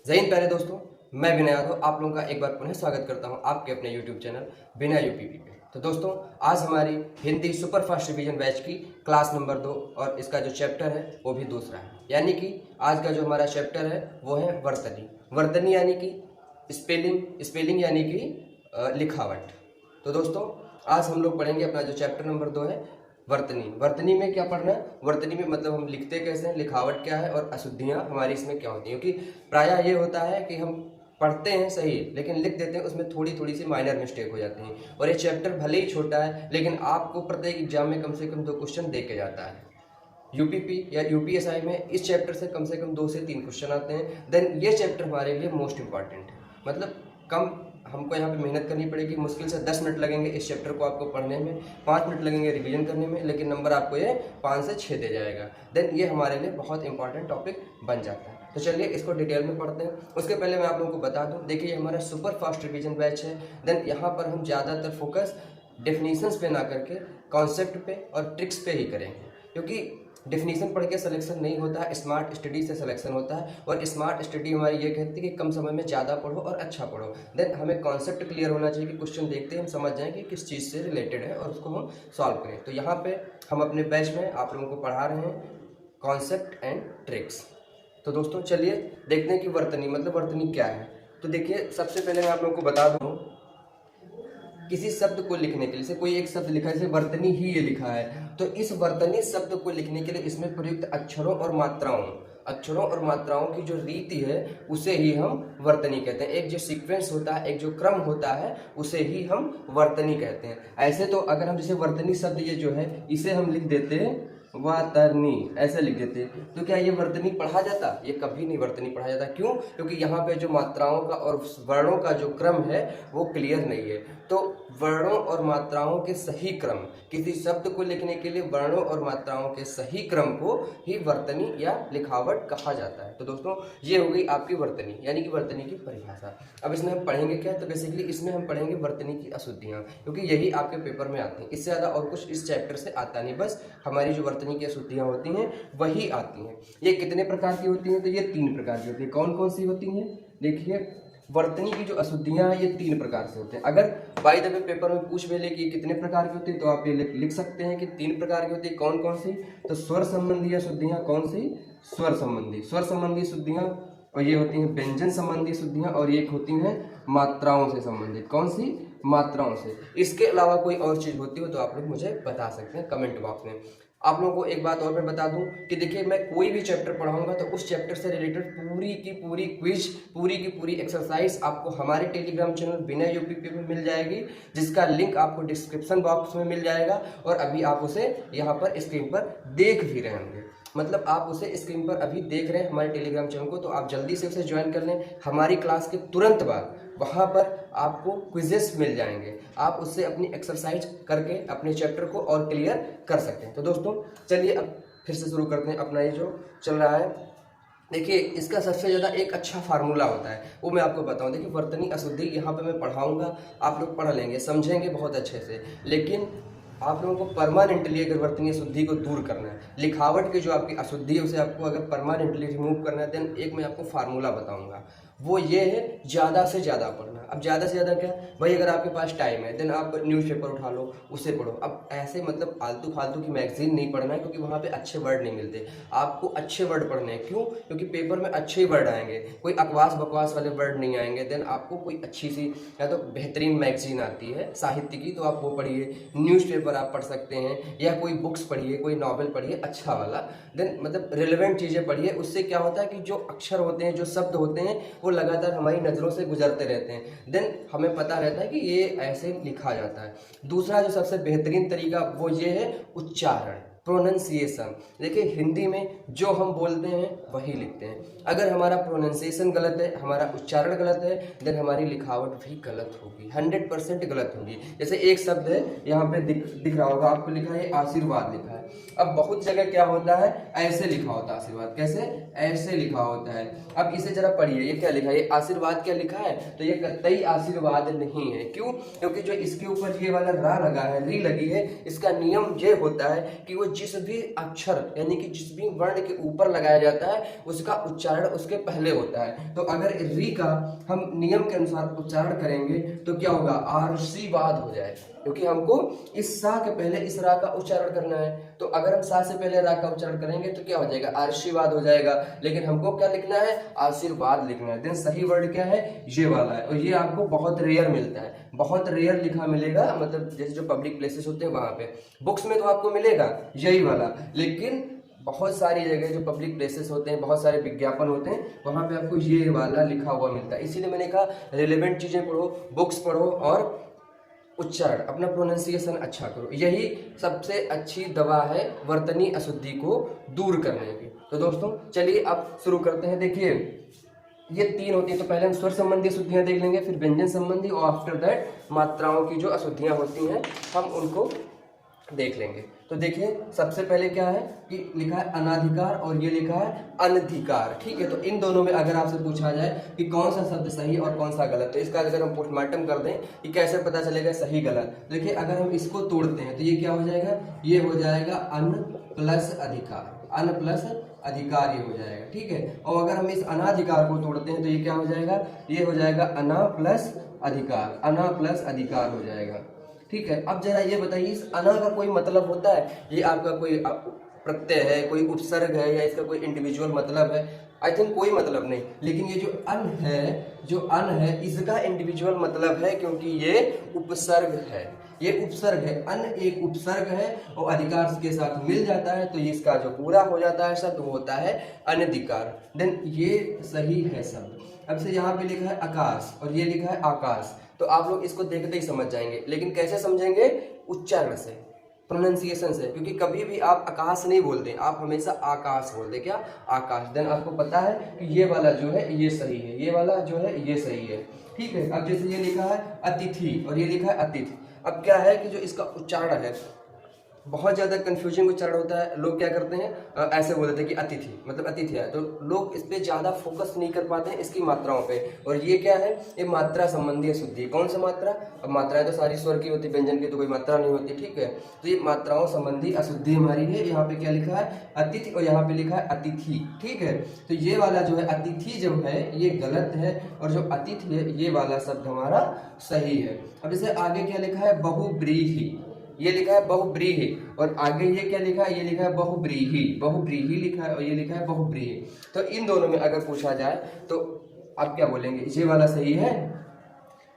जय हिंद प्यारे दोस्तों, मैं विनय यादव आप लोगों का एक बार पुनः स्वागत करता हूं आपके अपने YouTube चैनल विनय यूपीपी पे। तो दोस्तों, आज हमारी Hindi super fast revision batch की क्लास नंबर 2 और इसका जो चैप्टर है वो भी दूसरा है। यानी कि आज का जो हमारा चैप्टर है वो है वर्तनी। वर्तनी यानी कि स्पेलिंग यानी कि लिखावट। तो दोस्तों, आज हम लोग पढ़ेंगे अपना जो चैप्टर नंबर 2 है वर्तनी। वर्तनी में क्या पढ़ना है? वर्तनी में मतलब हम लिखते कैसे हैं, लिखावट क्या है और अशुद्धियाँ हमारी इसमें क्या होती हैं। क्योंकि प्रायः ये होता है कि हम पढ़ते हैं सही लेकिन लिख देते हैं, उसमें थोड़ी थोड़ी सी माइनर मिस्टेक हो जाती हैं। और ये चैप्टर भले ही छोटा है लेकिन आपको प्रत्येक एग्जाम में कम से कम 2 क्वेश्चन दे के जाता है। यूपीपी या यूपीएसआई में इस चैप्टर से कम 2 से 3 क्वेश्चन आते हैं। देन ये चैप्टर हमारे लिए मोस्ट इंपॉर्टेंट है। मतलब कम हमको यहाँ पे मेहनत करनी पड़ेगी। मुश्किल से 10 मिनट लगेंगे इस चैप्टर को आपको पढ़ने में, 5 मिनट लगेंगे रिवीजन करने में, लेकिन नंबर आपको ये 5 से 6 दे जाएगा। देन ये हमारे लिए बहुत इंपॉर्टेंट टॉपिक बन जाता है। तो चलिए इसको डिटेल में पढ़ते हैं। उसके पहले मैं आप लोगों को बता दूं, देखिए हमारा सुपर फास्ट रिवीजन बैच है। देन यहाँ पर हम ज़्यादातर फोकस डेफिनेशंस पे ना करके कॉन्सेप्ट पे और ट्रिक्स पे ही करेंगे। क्योंकि डेफिनेशन पढ़ के सिलेक्शन नहीं होता है, स्मार्ट स्टडी से सिलेक्शन होता है। और स्मार्ट स्टडी हमारी ये कहती है कि कम समय में ज़्यादा पढ़ो और अच्छा पढ़ो। देन हमें कॉन्सेप्ट क्लियर होना चाहिए कि क्वेश्चन देखते ही हम समझ जाएं कि किस चीज़ से रिलेटेड है और उसको हम सॉल्व करें। तो यहाँ पे हम अपने बैच में आप लोगों को पढ़ा रहे हैं कॉन्सेप्ट एंड ट्रिक्स। तो दोस्तों चलिए देखते हैं कि वर्तनी मतलब वर्तनी क्या है। तो देखिए, सबसे पहले मैं आप लोगों को बता दूँ, किसी शब्द को लिखने के लिए, जैसे कोई एक शब्द लिखा है, जैसे वर्तनी ही ये लिखा है, तो इस वर्तनी शब्द को लिखने के लिए इसमें प्रयुक्त अक्षरों और मात्राओं की जो रीति है उसे ही हम वर्तनी कहते हैं। एक जो सीक्वेंस होता है, एक जो क्रम होता है, उसे ही हम वर्तनी कहते हैं। ऐसे तो अगर हम जैसे वर्तनी शब्द ये जो है इसे हम लिख देते हैं वातरनी, ऐसे लिख देते तो क्या ये वर्तनी पढ़ा जाता? ये कभी नहीं वर्तनी पढ़ा जाता। क्यों? क्योंकि यहाँ पे जो मात्राओं का और वर्णों का जो क्रम है वो क्लियर नहीं है। तो वर्णों और मात्राओं के सही क्रम, किसी शब्द को लिखने के लिए वर्णों और मात्राओं के सही क्रम को ही वर्तनी या लिखावट कहा जाता है। तो दोस्तों, ये हो गई आपकी वर्तनी यानी कि वर्तनी की परिभाषा। अब इसमें हम पढ़ेंगे क्या? तो बेसिकली इसमें हम पढ़ेंगे वर्तनी की अशुद्धियाँ, क्योंकि यही आपके पेपर में आती हैं। इससे ज़्यादा और कुछ इस चैप्टर से आता नहीं, बस हमारी जो वर्तनी की अशुद्धियाँ होती हैं वही आती हैं। ये कितने प्रकार की होती हैं? तो ये 3 प्रकार की होती है। कौन कौन सी होती हैं? देखिए, वर्तनी की जो अशुद्धियाँ हैं ये 3 प्रकार से होते हैं। अगर बाय द वे पेपर में पूछ ले कि कितने प्रकार की होती है, तो आप ये लिख सकते हैं कि 3 प्रकार की होती है। कौन कौन सी? तो स्वर संबंधी अशुद्धियाँ। कौन सी? स्वर संबंधी शुद्धियाँ। और ये होती हैं व्यंजन संबंधी शुद्धियाँ, और ये होती हैं मात्राओं से संबंधित। कौन सी? मात्राओं से। इसके अलावा कोई और चीज़ होती हो तो आप लोग मुझे बता सकते हैं कमेंट बॉक्स में। आप लोगों को एक बात और मैं बता दूं कि देखिए, मैं कोई भी चैप्टर पढ़ाऊंगा तो उस चैप्टर से रिलेटेड पूरी की पूरी क्विज, पूरी की पूरी एक्सरसाइज आपको हमारे टेलीग्राम चैनल विनय यूपीपी में मिल जाएगी, जिसका लिंक आपको डिस्क्रिप्शन बॉक्स में मिल जाएगा। और अभी आप उसे यहाँ पर स्क्रीन पर देख भी रहे होंगे, मतलब आप उसे स्क्रीन पर अभी देख रहे हैं हमारे टेलीग्राम चैनल को। तो आप जल्दी से उसे ज्वाइन कर लें। हमारी क्लास के तुरंत बाद वहाँ पर आपको क्विजेस मिल जाएंगे, आप उससे अपनी एक्सरसाइज करके अपने चैप्टर को और क्लियर कर सकते हैं। तो दोस्तों चलिए अब फिर से शुरू करते हैं अपना ये जो चल रहा है। देखिए, इसका सबसे ज़्यादा एक अच्छा फार्मूला होता है, वो मैं आपको बताऊं। देखिए, वर्तनी अशुद्धि यहाँ पे मैं पढ़ाऊँगा, आप लोग पढ़ लेंगे, समझेंगे बहुत अच्छे से। लेकिन आप लोगों को परमानेंटली अगर वर्तनी अशुद्धि को दूर करना है, लिखावट की जो आपकी अशुद्धि है उसे आपको अगर परमानेंटली रिमूव करना है, देन एक मैं आपको फार्मूला बताऊंगा। वो ये है, ज़्यादा से ज़्यादा पढ़ना। अब ज़्यादा से ज़्यादा क्या भाई, अगर आपके पास टाइम है देन आप न्यूज़पेपर उठा लो, उसे पढ़ो। अब ऐसे मतलब फालतू की मैगजीन नहीं पढ़ना है, क्योंकि वहाँ पे अच्छे वर्ड नहीं मिलते। आपको अच्छे वर्ड पढ़ने हैं। क्यों? क्योंकि पेपर में अच्छे वर्ड आएंगे, कोई अकवास बकवास वाले वर्ड नहीं आएंगे। देन आपको कोई अच्छी सी या तो बेहतरीन मैगजीन आती है साहित्य की, तो आप वो पढ़िए। न्यूज़पेपर आप पढ़ सकते हैं, या कोई बुक्स पढ़िए, कोई नॉवल पढ़िए अच्छा वाला। देन मतलब रिलेवेंट चीज़ें पढ़िए। उससे क्या होता है कि जो अक्षर होते हैं, जो शब्द होते हैं, वो लगातार हमारी नज़रों से गुजरते रहते हैं। देन हमें पता रहता है कि ये ऐसे लिखा जाता है। दूसरा जो सबसे बेहतरीन तरीका वो ये है उच्चारण, प्रोनंसिएशन। देखिए, हिंदी में जो हम बोलते हैं वही लिखते हैं। अगर हमारा प्रोनंसिएशन गलत है, हमारा उच्चारण गलत है, देन हमारी लिखावट भी गलत होगी, 100% गलत होगी। जैसे एक शब्द है यहाँ पे दिख रहा होगा आपको, लिखा है आशीर्वाद लिखा है। अब बहुत जगह क्या होता है, ऐसे लिखा होता है आशीर्वाद, कैसे, ऐसे लिखा होता है। अब इसे जरा पढ़िए, ये क्या लिखा है, ये आशीर्वाद क्या लिखा है, तो ये कतई आशीर्वाद नहीं है। क्यों, क्योंकि जो इसके ऊपर ये वाला रा लगा है, री लगी है, इसका नियम ये होता है कि वो जिस भी अक्षर यानी कि जिस भी वर्ण के ऊपर लगाया जाता है उसका उच्चारण उसके पहले होता है। तो अगर री का हम नियम के अनुसार उच्चारण करेंगे तो क्या होगा, आशीर्वाद हो जाएगा, क्योंकि हमको इस सा के पहले इस रा का उच्चारण करना है। तो अगर हम सा से पहले रा का उच्चारण करेंगे तो क्या हो जाएगा, आशीर्वाद हो जाएगा। लेकिन हमको क्या लिखना है, आशीर्वाद लिखना है। देन सही वर्ड क्या है, ये वाला है, और ये आपको बहुत रेयर मिलता है, बहुत रेयर लिखा मिलेगा, मतलब जैसे जो पब्लिक प्लेसेस होते हैं वहां पे। बुक्स में तो आपको मिलेगा यही वाला, लेकिन बहुत सारी जगह जो पब्लिक प्लेसेस होते हैं, बहुत सारे विज्ञापन होते हैं, वहां पे आपको ये वाला लिखा हुआ मिलता है। इसीलिए मैंने कहा रिलेवेंट चीजें पढ़ो, बुक्स पढ़ो और उच्चारण अपना प्रोनाउंसिएशन अच्छा करो। यही सबसे अच्छी दवा है वर्तनी अशुद्धि को दूर करने की। तो दोस्तों चलिए अब शुरू करते हैं। देखिए ये तीन होती है, तो पहले हम स्वर संबंधी अशुद्धियां देख लेंगे, फिर व्यंजन संबंधी, और आफ्टर दैट मात्राओं की जो अशुद्धियां होती हैं हम उनको देख लेंगे। तो देखिए सबसे पहले क्या है कि लिखा है अनाधिकार और ये लिखा है अनधिकार, ठीक है। तो इन दोनों में अगर आपसे पूछा जाए कि कौन सा शब्द सही और कौन सा गलत, तो इसका अगर हम पोस्टमार्टम कर दें कि कैसे पता चलेगा सही गलत, देखिए अगर हम इसको तोड़ते हैं तो ये क्या हो जाएगा, ये हो जाएगा अन प्लस अधिकार, अन प्लस अधिकार ये हो जाएगा, ठीक है। और अगर हम इस अनाधिकार को तोड़ते हैं तो ये क्या हो जाएगा, ये हो जाएगा अना प्लस अधिकार, अना प्लस अधिकार हो जाएगा, ठीक है। अब जरा ये बताइए इस अना का कोई मतलब होता है, ये आपका कोई प्रत्यय है, कोई उपसर्ग है, या इसका कोई इंडिविजुअल मतलब है, आई थिंक कोई मतलब नहीं। लेकिन ये जो अन है, जो अन है इसका इंडिविजुअल मतलब है, क्योंकि ये उपसर्ग है, ये उपसर्ग है, अन एक उपसर्ग है और अधिकार के साथ मिल जाता है, तो इसका जो पूरा हो जाता है शब्द वो होता है अनधिकार। देन ये सही है शब्द। अब से यहाँ पे लिखा है आकाश और ये लिखा है आकाश, तो आप लोग इसको देखते ही समझ जाएंगे, लेकिन कैसे समझेंगे, उच्चारण से, प्रोनाउंसिएशन से, क्योंकि कभी भी आप आकाश नहीं बोलते, आप हमेशा आकाश बोलते, क्या, आकाश। देन आपको पता है कि ये वाला जो है ये सही है, ये वाला जो है ये सही है, ठीक है। अब जैसे ये लिखा है अतिथि और ये लिखा है अतिथि, अब क्या है कि जो इसका उच्चारण है बहुत ज़्यादा कंफ्यूजिंग उच्चारण होता है। लोग क्या करते हैं, ऐसे बोल देते हैं कि अतिथि मतलब अतिथि है, तो लोग इस पे ज़्यादा फोकस नहीं कर पाते हैं इसकी मात्राओं पे। और ये क्या है, ये मात्रा संबंधी अशुद्धि। कौन सा मात्रा, अब मात्राएं तो सारी स्वर की होती, व्यंजन की तो कोई मात्रा नहीं होती, ठीक है। तो ये मात्राओं संबंधी अशुद्धि हमारी है। यहाँ पे क्या लिखा है, अतिथि, और यहाँ पे लिखा है अतिथि, ठीक है। तो ये वाला जो है अतिथि जो है ये गलत है, और जो अतिथि है ये वाला शब्द हमारा सही है। अब जैसे आगे क्या लिखा है, बहुब्रीहि, ये लिखा है बहुब्रीहि, और आगे ये क्या लिखा है, ये लिखा है बहुब्रीहि, बहुब्रीहि लिखा है और ये लिखा है बहुब्रीहि। तो इन दोनों में अगर पूछा जाए तो आप क्या बोलेंगे, ये वाला सही है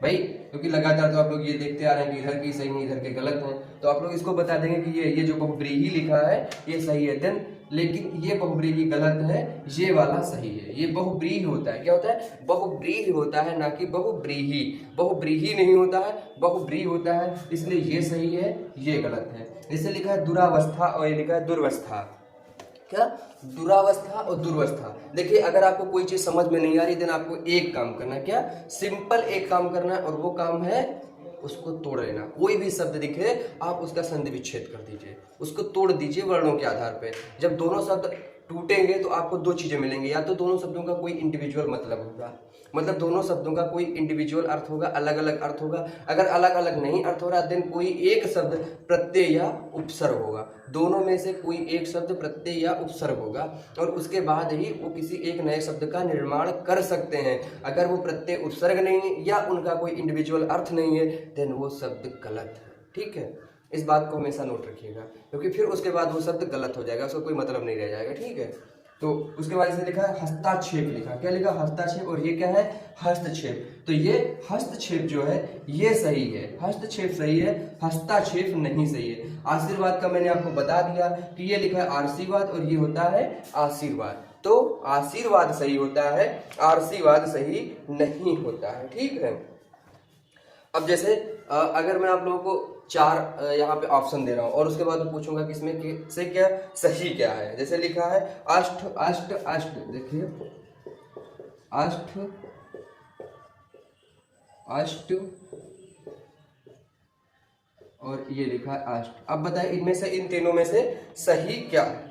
भाई, क्योंकि लगातार तो आप लोग ये देखते आ रहे हैं कि इधर की सही है इधर के गलत हैं, तो आप लोग इसको बता देंगे कि ये जो बहुब्रीहि लिखा है ये सही है। देन लेकिन ये बहुब्रीहि गलत है, ये वाला सही है। ये बहुब्रीहि होता है, क्या होता है, बहुब्रीहि होता है, ना कि बहुब्रीहि। बहुब्रीहि नहीं होता है, बहुब्रीहि होता है, इसलिए ये सही है ये गलत है। जैसे लिखा है दुरावस्था और ये लिखा है दुर्वस्था, क्या, दुरावस्था और दुर्वस्था। देखिए अगर आपको कोई चीज समझ में नहीं आ रही देन आपको एक काम करना है, क्या, सिंपल एक काम करना है, और वो काम है उसको तोड़ लेना। कोई भी शब्द दिखे आप उसका संधि विच्छेद कर दीजिए, उसको तोड़ दीजिए वर्णों के आधार पे। जब दोनों शब्द टूटेंगे तो आपको दो चीजें मिलेंगी, या तो दोनों शब्दों का कोई इंडिविजुअल मतलब होगा, मतलब दोनों शब्दों का कोई इंडिविजुअल अर्थ होगा, अलग अलग अर्थ होगा। अगर अलग अलग नहीं अर्थ हो रहा देन कोई एक शब्द प्रत्यय या उपसर्ग होगा, दोनों में से कोई एक शब्द प्रत्यय या उपसर्ग होगा, और उसके बाद ही वो किसी एक नए शब्द का निर्माण कर सकते हैं। अगर वो प्रत्यय उपसर्ग नहीं है या उनका कोई इंडिविजुअल अर्थ नहीं है देन वो शब्द गलत है, ठीक है। इस बात को हमेशा नोट रखिएगा, क्योंकि फिर उसके बाद वो शब्द गलत हो जाएगा, उसका कोई मतलब नहीं रह जाएगा, ठीक है। तो उसके बाद इसे लिखा है हस्ताक्षेप, लिखा क्या, लिखा हस्ताक्षेप, और ये क्या है, हस्तक्षेप। तो ये हस्तक्षेप जो है ये सही है, हस्तक्षेप सही है, हस्ताक्षेप नहीं सही है। आशीर्वाद का मैंने आपको बता दिया कि ये लिखा है आशीर्वाद और ये होता है आशीर्वाद, तो आशीर्वाद सही होता है, आशीर्वाद सही नहीं होता है, ठीक है। अब जैसे अगर मैं आप लोगों को चार यहाँ पे ऑप्शन दे रहा हूँ और उसके बाद मैं पूछूंगा कि इसमें से क्या सही क्या है। जैसे लिखा है अष्ट अष्ट अष्ट, देखिए अष्ट अष्ट और ये लिखा है अष्ट। अब बताइए इनमें से, इन तीनों में से सही क्या है?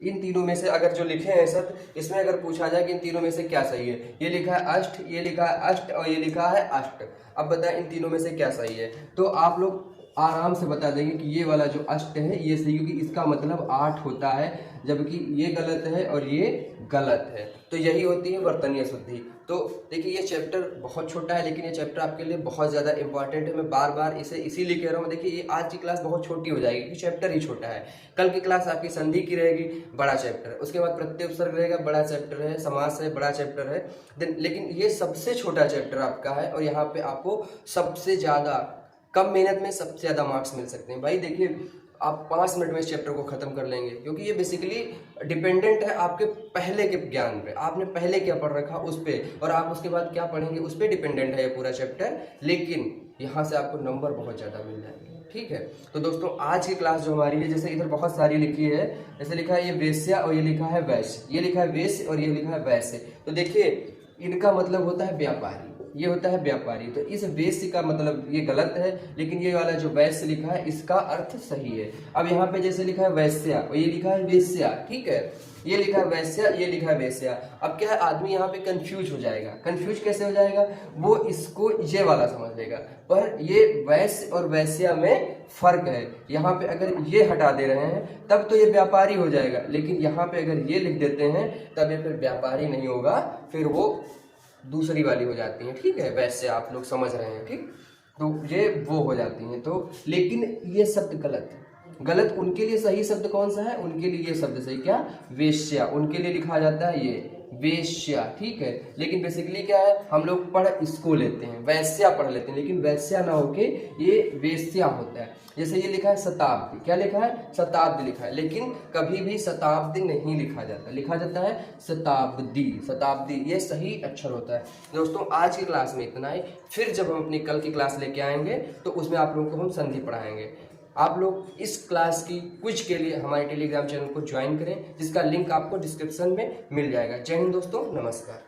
इन तीनों में से अगर जो लिखे हैं सब, इसमें अगर पूछा जाए कि इन तीनों में से क्या सही है, ये लिखा है अष्ट, ये लिखा है अष्ट और ये लिखा है अष्ट। अब बताएं इन तीनों में से क्या सही है? तो आप लोग आराम से बता देंगे कि ये वाला जो अष्ट है ये सही, क्योंकि इसका मतलब 8 होता है, जबकि ये गलत है और ये गलत है। तो यही होती है वर्तनीय शुद्धि। तो देखिए ये चैप्टर बहुत छोटा है, लेकिन ये चैप्टर आपके लिए बहुत ज़्यादा इंपॉर्टेंट है। मैं बार बार इसे इसीलिए कह रहा हूँ। देखिए ये आज की क्लास बहुत छोटी हो जाएगी क्योंकि चैप्टर ही छोटा है। कल की क्लास आपकी संधि की रहेगी, बड़ा चैप्टर है। उसके बाद प्रत्यय उपसर्ग रहेगा, बड़ा चैप्टर है। समास है, बड़ा चैप्टर है। लेकिन ये सबसे छोटा चैप्टर आपका है और यहाँ पे आपको सबसे ज़्यादा कम मेहनत में सबसे ज़्यादा मार्क्स मिल सकते हैं। भाई देखिए आप 5 मिनट में इस चैप्टर को ख़त्म कर लेंगे, क्योंकि ये बेसिकली डिपेंडेंट है आपके पहले के ज्ञान पे। आपने पहले क्या पढ़ रखा उस पर, और आप उसके बाद क्या पढ़ेंगे उस पर डिपेंडेंट है ये पूरा चैप्टर। लेकिन यहाँ से आपको नंबर बहुत ज़्यादा मिल जाएंगे, ठीक है। तो दोस्तों आज की क्लास जो हमारी है, जैसे इधर बहुत सारी लिखी है, जैसे लिखा है ये वेश्या और ये लिखा है वैश्य, ये लिखा है वेश्य और ये लिखा है वैश्य। तो देखिए इनका मतलब होता है व्यापारी, ये होता है व्यापारी। तो इस वेश्य का मतलब ये गलत है, लेकिन ये वाला जो वैश्य लिखा है इसका अर्थ सही है। अब यहाँ पे जैसे लिखा है वैश्या और ये लिखा है वेश्या, ठीक है। ये लिखा है वैश्या, ये लिखा है वेश्या। अब क्या है, आदमी यहाँ पे कंफ्यूज हो जाएगा। कंफ्यूज कैसे हो जाएगा? वो इसको ये वाला समझ लेगा, पर ये वैश्य और वैश्या में फर्क है। यहाँ पे अगर ये हटा दे रहे हैं तब तो ये व्यापारी हो जाएगा, लेकिन यहाँ पे अगर ये लिख देते हैं तब ये फिर व्यापारी नहीं होगा, फिर वो दूसरी वाली हो जाती हैं, ठीक है। वैसे आप लोग समझ रहे हैं, ठीक। तो ये वो हो जाती हैं। तो लेकिन ये शब्द गलत है। गलत उनके लिए सही शब्द कौन सा है? उनके लिए ये शब्द सही क्या? वेश्या। उनके लिए लिखा जाता है ये वेश्या, ठीक है। लेकिन बेसिकली क्या है, हम लोग पढ़ इसको लेते हैं, वैश्या पढ़ लेते हैं, लेकिन वैश्या ना होके ये वेश्या होता है। जैसे ये लिखा है शताब्दी, क्या लिखा है? शताब्दी लिखा है, लेकिन कभी भी शताब्दी नहीं लिखा जाता, लिखा जाता है शताब्दी। शताब्दी ये सही अक्षर होता है। दोस्तों आज की क्लास में इतना ही। फिर जब हम अपनी कल की क्लास लेके आएंगे तो उसमें आप लोगों को हम संधि पढ़ाएंगे। आप लोग इस क्लास की क्विज के लिए हमारे टेलीग्राम चैनल को ज्वाइन करें, जिसका लिंक आपको डिस्क्रिप्शन में मिल जाएगा। जय हिंद दोस्तों, नमस्कार।